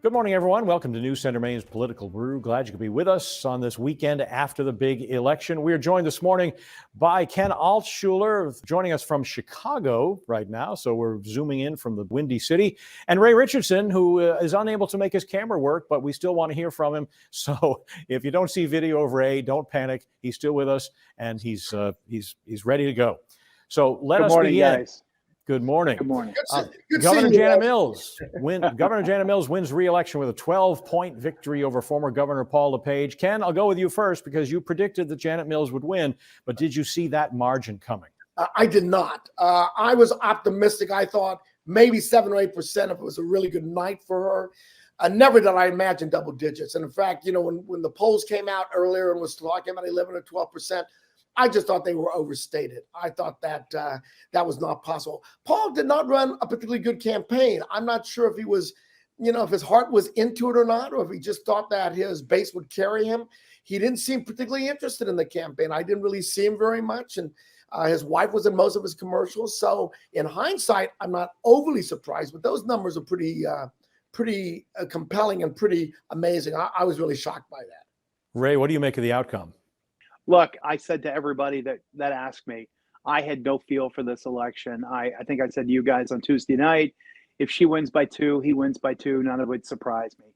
Good morning, everyone. Welcome to News Center Maine's Political Brew. Glad you could be with us on this weekend after the big election. We are joined this morning by Ken Altshuler, joining us from Chicago right now. So we're zooming in from the Windy City. And Ray Richardson, who is unable to make his camera work, but we still want to hear from him. So if you don't see video of Ray, don't panic. He's still with us, and he's ready to go. So let us begin. Guys. Good morning. Good morning. Governor Janet Mills wins re-election with a 12-point victory over former Governor Mills-LePage. Ken, I'll go with you first because you predicted that Janet Mills would win, but did you see that margin coming? I did not. I was optimistic. I thought maybe 7 or 8% if it was a really good night for her. Never did I imagine double digits. And in fact, you know, when the polls came out earlier and was talking about 11 or 12%, I just thought they were overstated. I thought that that was not possible. Paul did not run a particularly good campaign. I'm not sure if he was, you know, if his heart was into it or not, or if he just thought that his base would carry him. He didn't seem particularly interested in the campaign. I didn't really see him very much. And his wife was in most of his commercials. So in hindsight, I'm not overly surprised, but those numbers are pretty compelling and pretty amazing. I was really shocked by that. Ray, what do you make of the outcome? Look, I said to everybody that asked me, I had no feel for this election. I think I said to you guys on Tuesday night, if she wins by 2, he wins by 2, none of it would surprise me.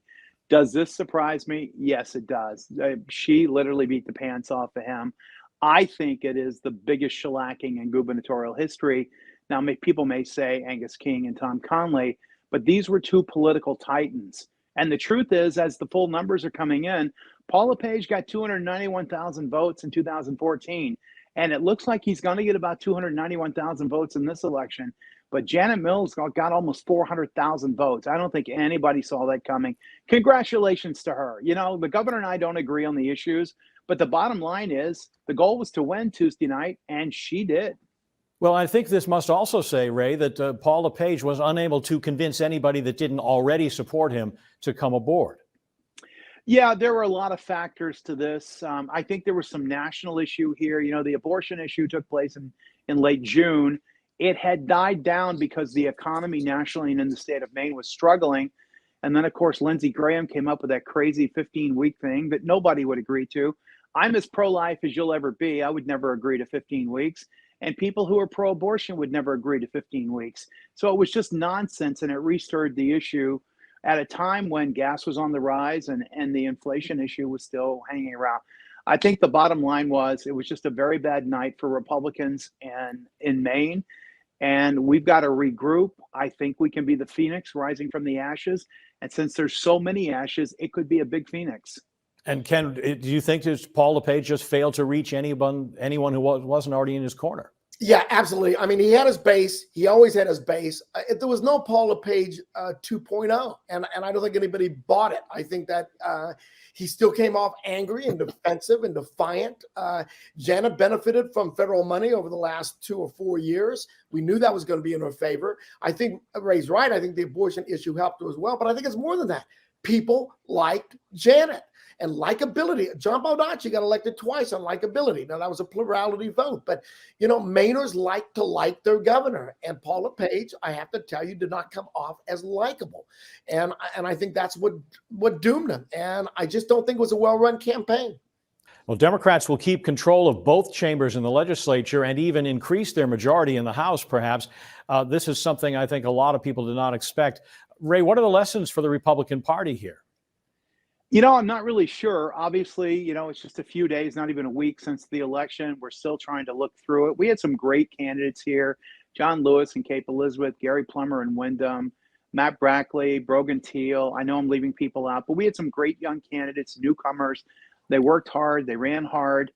Does this surprise me? Yes, it does. She literally beat the pants off of him. I think it is the biggest shellacking in gubernatorial history. Now, people may say Angus King and Tom Conley, but these were two political titans. And the truth is, as the full numbers are coming in, Mills-LePage got 291,000 votes in 2014. And it looks like he's going to get about 291,000 votes in this election. But Janet Mills got almost 400,000 votes. I don't think anybody saw that coming. Congratulations to her. You know, the governor and I don't agree on the issues. But the bottom line is the goal was to win Tuesday night, and she did. Well, I think this must also say, Ray, that Mills-LePage was unable to convince anybody that didn't already support him to come aboard. Yeah, there were a lot of factors to this. I think there was some national issue here. You know, the abortion issue took place in late June. It had died down because the economy nationally and in the state of Maine was struggling. And then, of course, Lindsey Graham came up with that crazy 15-week thing that nobody would agree to. I'm as pro-life as you'll ever be. I would never agree to 15 weeks. And people who are pro-abortion would never agree to 15 weeks. So it was just nonsense, and it restirred the issue at a time when gas was on the rise and the inflation issue was still hanging around. I think the bottom line was it was just a very bad night for Republicans in Maine, and we've got to regroup. I think we can be the phoenix rising from the ashes, and since there's so many ashes, it could be a big phoenix. And Ken, do you think that Mills-LePage just failed to reach anyone who wasn't already in his corner? Yeah, absolutely. I mean, he had his base. He always had his base. There was no Mills-LePage 2.0, and I don't think anybody bought it. I think that he still came off angry and defensive and defiant. Janet benefited from federal money over the last 2 or 4 years. We knew that was going to be in her favor. I think Ray's right. I think the abortion issue helped her as well, but I think it's more than that. People liked Janet. And likability. John Baldacci got elected twice on likability. Now, that was a plurality vote. But, you know, Mainers like to like their governor. And Mills-LePage, I have to tell you, did not come off as likable. And I think that's what doomed him. And I just don't think it was a well-run campaign. Well, Democrats will keep control of both chambers in the legislature and even increase their majority in the House, perhaps. This is something I think a lot of people did not expect. Ray, what are the lessons for the Republican Party here? You know, I'm not really sure. Obviously, you know, it's just a few days, not even a week since the election. We're still trying to look through it. We had some great candidates here. John Lewis and Cape Elizabeth, Gary Plummer and Wyndham, Matt Brackley, Brogan Teal. I know I'm leaving people out, but we had some great young candidates, newcomers. They worked hard. They ran hard.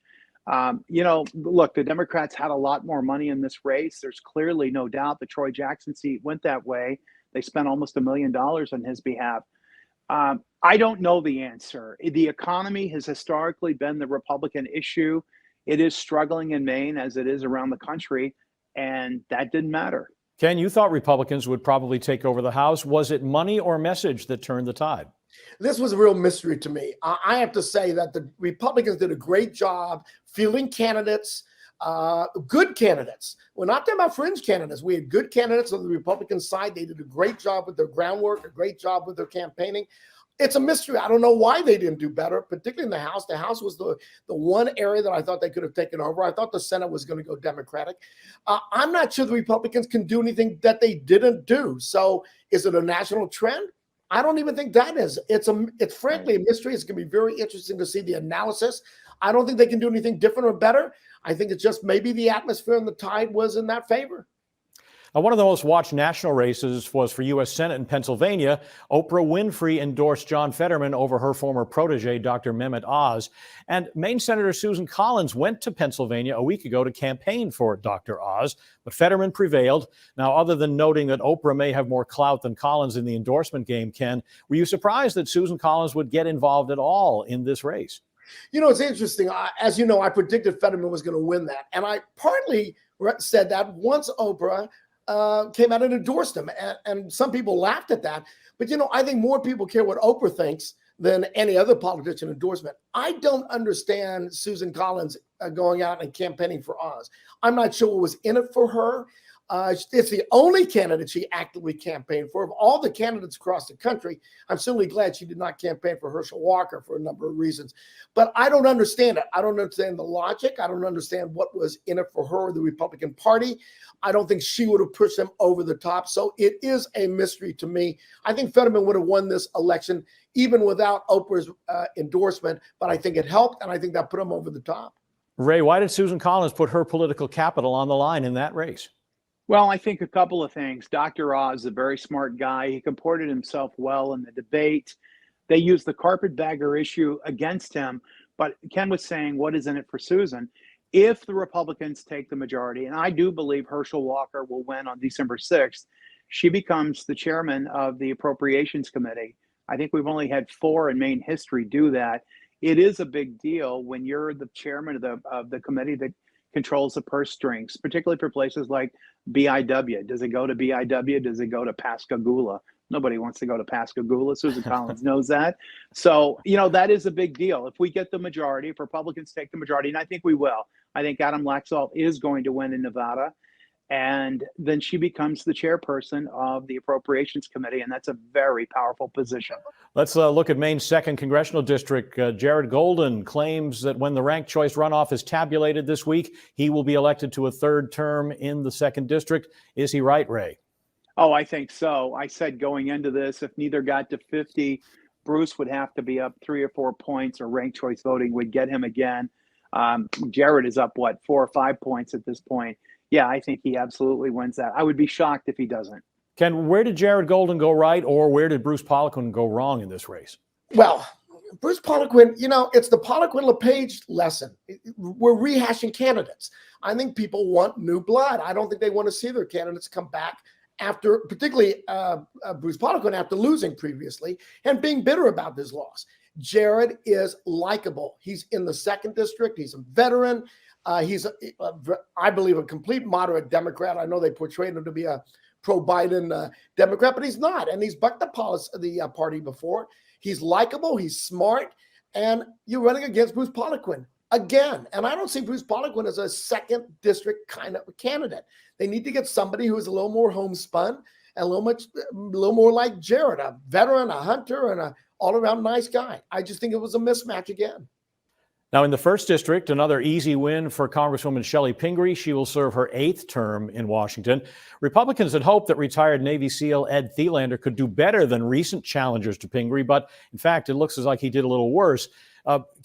You know, look, the Democrats had a lot more money in this race. There's clearly no doubt the Troy Jackson seat went that way. They spent almost $1 million on his behalf. I don't know the answer. The economy has historically been the Republican issue. It is struggling in Maine as it is around the country, and that didn't matter. Ken, you thought Republicans would probably take over the House. Was it money or message that turned the tide? This was a real mystery to me. I have to say that the Republicans did a great job fielding candidates, good candidates. We're not talking about fringe candidates. We had good candidates on the Republican side. They did a great job with their groundwork, a great job with their campaigning. It's a mystery. I don't know why they didn't do better, particularly in the House. The House was the one area that I thought they could have taken over. I thought the Senate was going to go Democratic. I'm not sure the Republicans can do anything that they didn't do. So is it a national trend? I don't even think that is. It's frankly a mystery. It's going to be very interesting to see the analysis. I don't think they can do anything different or better. I think it's just maybe the atmosphere and the tide was in that favor. One of the most watched national races was for U.S. Senate in Pennsylvania. Oprah Winfrey endorsed John Fetterman over her former protege, Dr. Mehmet Oz. And Maine Senator Susan Collins went to Pennsylvania a week ago to campaign for Dr. Oz, but Fetterman prevailed. Now, other than noting that Oprah may have more clout than Collins in the endorsement game, Ken, were you surprised that Susan Collins would get involved at all in this race? You know, it's interesting. As you know, I predicted Fetterman was going to win that. And I partly said that once Oprah came out and endorsed him. And some people laughed at that. But, you know, I think more people care what Oprah thinks than any other politician endorsement. I don't understand Susan Collins going out and campaigning for Oz. I'm not sure what was in it for her. It's the only candidate she actively campaigned for. Of all the candidates across the country, I'm certainly glad she did not campaign for Herschel Walker for a number of reasons. But I don't understand it. I don't understand the logic. I don't understand what was in it for her or the Republican Party. I don't think she would have pushed them over the top. So it is a mystery to me. I think Fetterman would have won this election even without Oprah's endorsement, but I think it helped, and I think that put him over the top. Ray, why did Susan Collins put her political capital on the line in that race? Well, I think a couple of things. Dr. Oz is a very smart guy. He comported himself well in the debate. They used the carpetbagger issue against him. But Ken was saying, what is in it for Susan? If the Republicans take the majority, and I do believe Herschel Walker will win on December 6th, she becomes the chairman of the Appropriations Committee. I think we've only had 4 in Maine history do that. It is a big deal when you're the chairman of the committee that controls the purse strings, particularly for places like BIW. Does it go to BIW? Does it go to Pascagoula? Nobody wants to go to Pascagoula. Susan Collins knows that. So, you know, that is a big deal. If we get the majority, if Republicans take the majority, and I think we will, I think Adam Laxalt is going to win in Nevada. And then she becomes the chairperson of the Appropriations Committee, and that's a very powerful position. Let's look at Maine's 2nd Congressional District. Jared Golden claims that when the ranked choice runoff is tabulated this week, he will be elected to a 3rd term in the 2nd District. Is he right, Ray? Oh, I think so. I said going into this, if neither got to 50, Bruce would have to be up 3 or 4 points, or ranked choice voting would get him again. Jared is up, 4 or 5 points at this point. Yeah, I think he absolutely wins that. I would be shocked if he doesn't. Ken, where did Jared Golden go right, or where did Bruce Poliquin go wrong in this race? Well, Bruce Poliquin, you know, it's the Poliquin-LePage lesson. We're rehashing candidates. I think people want new blood. I don't think they want to see their candidates come back after, particularly Bruce Poliquin, after losing previously and being bitter about this loss. Jared is likable. He's in the 2nd District. He's a veteran. He's, I believe, a complete moderate Democrat. I know they portrayed him to be a pro-Biden Democrat, but he's not. And he's bucked the party before. He's likable. He's smart. And you're running against Bruce Poliquin again. And I don't see Bruce Poliquin as a 2nd District kind of candidate. They need to get somebody who is a little more homespun and a little more like Jared, a veteran, a hunter, and an all-around nice guy. I just think it was a mismatch again. Now, in the 1st District, another easy win for Congresswoman Shelley Pingree. She will serve her 8th term in Washington. Republicans had hoped that retired Navy SEAL Ed Thielander could do better than recent challengers to Pingree, but in fact, it looks as like he did a little worse.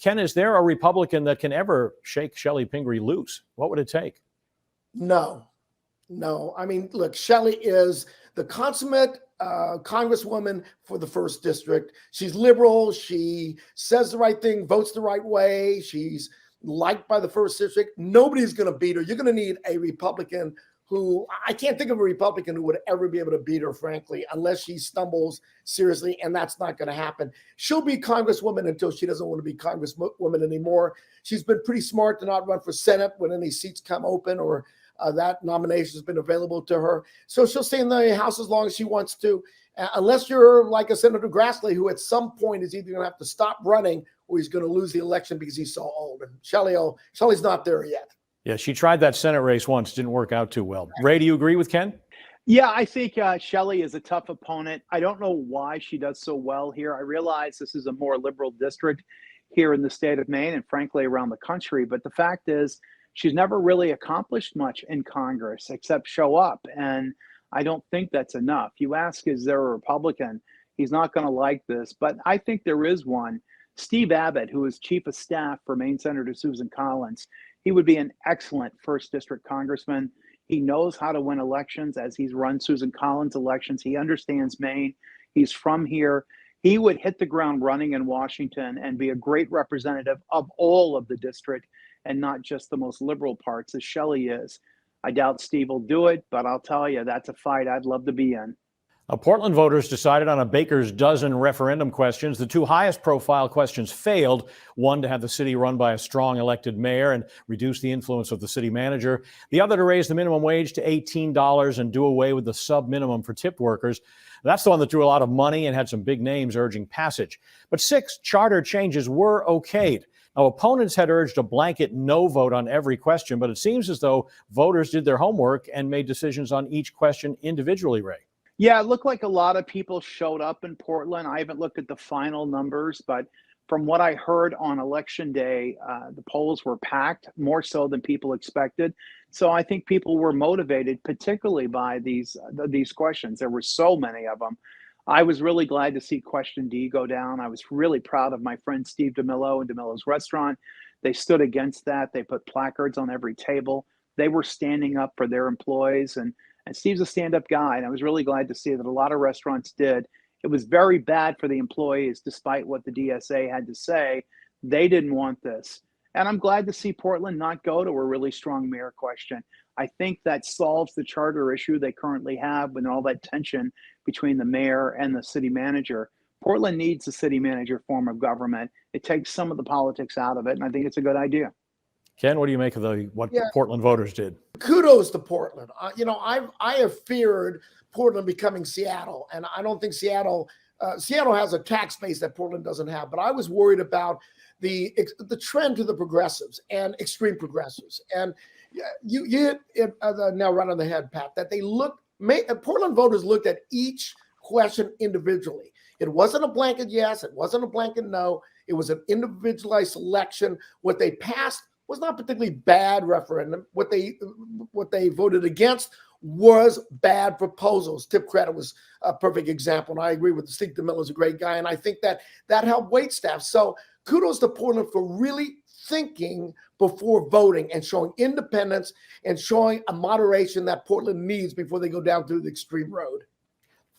Ken, is there a Republican that can ever shake Shelley Pingree loose? What would it take? No. I mean, look, Shelley is the consummate congresswoman for the 1st District. She's liberal. She says the right thing, votes the right way. She's liked by the 1st District. Nobody's going to beat her. You're going to need a Republican who, I can't think of a Republican who would ever be able to beat her, frankly, unless she stumbles seriously, and that's not going to happen. She'll be Congresswoman until she doesn't want to be Congresswoman anymore. She's been pretty smart to not run for Senate when any seats come open or that nomination has been available to her. So she'll stay in the House as long as she wants to, unless you're like a Senator Grassley, who at some point is either going to have to stop running or he's going to lose the election because he's so old. And Shelley's not there yet. Yeah, she tried that Senate race once, didn't work out too well. Ray, do you agree with Ken? Yeah, I think Shelley is a tough opponent. I don't know why she does so well here. I realize this is a more liberal district here in the state of Maine and frankly around the country. But the fact is, she's never really accomplished much in Congress except show up. And I don't think that's enough. You ask, is there a Republican? He's not going to like this. But I think there is one. Steve Abbott, who is chief of staff for Maine Senator Susan Collins, he would be an excellent first district congressman. He knows how to win elections as he's run Susan Collins elections. He understands Maine. He's from here. He would hit the ground running in Washington and be a great representative of all of the district and not just the most liberal parts as Shelley is. I doubt Steve will do it, but I'll tell you, that's a fight I'd love to be in. Portland voters decided on a baker's dozen referendum questions. The two highest profile questions failed. One to have the city run by a strong elected mayor and reduce the influence of the city manager. The other to raise the minimum wage to $18 and do away with the sub-minimum for tipped workers. That's the one that drew a lot of money and had some big names urging passage. But 6 charter changes were okayed. Now, opponents had urged a blanket no vote on every question, but it seems as though voters did their homework and made decisions on each question individually, Ray. Yeah, it looked like a lot of people showed up in Portland. I haven't looked at the final numbers, but from what I heard on election day, the polls were packed, more so than people expected. So I think people were motivated, particularly by these questions. There were so many of them. I was really glad to see question D go down. I was really proud of my friend Steve DeMillo and DeMillo's Restaurant. They stood against that. They put placards on every table. They were standing up for their employees, and Steve's a stand-up guy, and I was really glad to see that a lot of restaurants did. It was very bad for the employees, despite what the DSA had to say. They didn't want this. And I'm glad to see Portland not go to a really strong mayor question. I think that solves the charter issue they currently have with all that tension between the mayor and the city manager. Portland needs a city manager form of government. It takes some of the politics out of it, and I think it's a good idea. Ken, what do you make of what Portland voters did? Kudos to Portland. I have feared Portland becoming Seattle, and I don't think Seattle has a tax base that Portland doesn't have. But I was worried about the trend to the progressives and extreme progressives. And you hit it now right on the head, Pat. That Portland voters looked at each question individually. It wasn't a blanket yes. It wasn't a blanket no. It was an individualized selection. What they passed was not particularly bad referendum. What they voted against was bad proposals. Tip credit was a perfect example, and I agree with Steve DeMillo is a great guy, and I think that helped waitstaff. So kudos to Portland for really thinking before voting and showing independence and showing a moderation that Portland needs before they go down through the extreme road.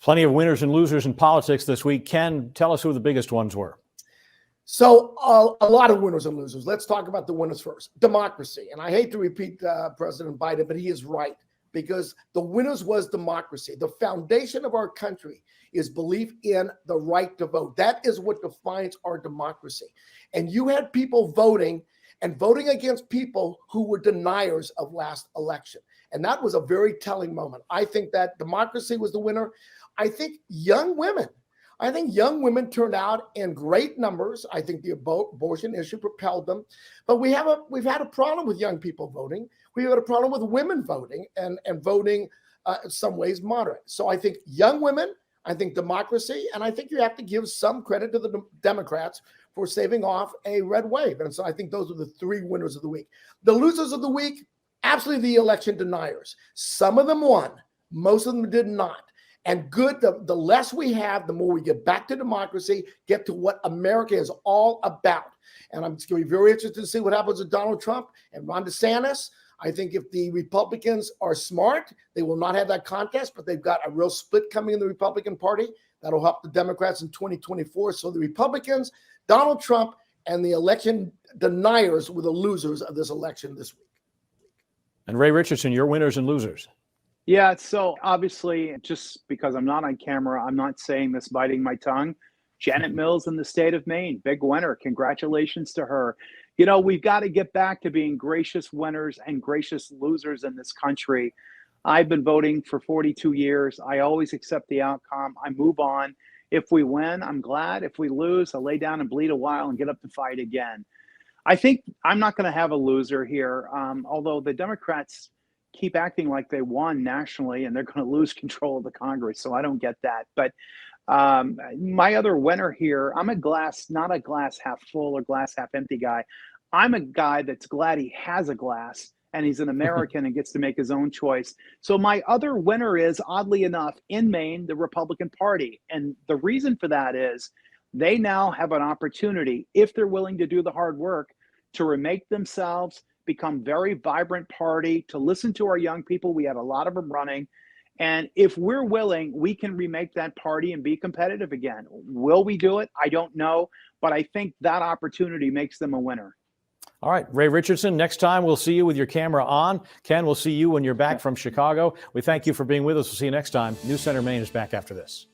Plenty of winners and losers in politics this week. Ken, tell us who the biggest ones were. So a lot of winners and losers. Let's talk about the winners first. Democracy. And I hate to repeat President Biden, but he is right, because the winners was democracy. The foundation of our country is belief in the right to vote. That is what defines our democracy. And you had people voting against people who were deniers of last election. And that was a very telling moment. I think that democracy was the winner. I think young women turned out in great numbers. I think the abortion issue propelled them. But we've had a problem with young people voting. We've had a problem with women voting and voting in some ways moderate. So I think young women, I think democracy, and I think you have to give some credit to the Democrats for saving off a red wave. And so I think those are the 3 winners of the week. The losers of the week, absolutely the election deniers. Some of them won. Most of them did not. And good, the less we have, the more we get back to democracy, get to what America is all about. And I'm going to be very interested to see what happens with Donald Trump and Ron DeSantis. I think if the Republicans are smart, they will not have that contest, but they've got a real split coming in the Republican Party. That'll help the Democrats in 2024. So the Republicans, Donald Trump, and the election deniers were the losers of this election this week. And Ray Richardson, your winners and losers. Yeah, so obviously, just because I'm not on camera, I'm not saying this biting my tongue. Janet Mills in the state of Maine, big winner. Congratulations to her. You know, we've got to get back to being gracious winners and gracious losers in this country. I've been voting for 42 years. I always accept the outcome. I move on. If we win, I'm glad. If we lose, I lay down and bleed a while and get up to fight again. I think I'm not going to have a loser here, although the Democrats keep acting like they won nationally and they're going to lose control of the Congress. So I don't get that. But my other winner here, I'm not a glass half full or glass half empty guy. I'm a guy that's glad he has a glass and he's an American and gets to make his own choice. So my other winner is, oddly enough, in Maine, the Republican Party. And the reason for that is they now have an opportunity, if they're willing to do the hard work, to remake themselves, become very vibrant party, to listen to our young people. We had a lot of them running. And if we're willing, we can remake that party and be competitive again. Will we do it? I don't know. But I think that opportunity makes them a winner. All right, Ray Richardson, next time we'll see you with your camera on. Ken, we'll see you when you're back from Chicago. We thank you for being with us. We'll see you next time. News Center Maine is back after this.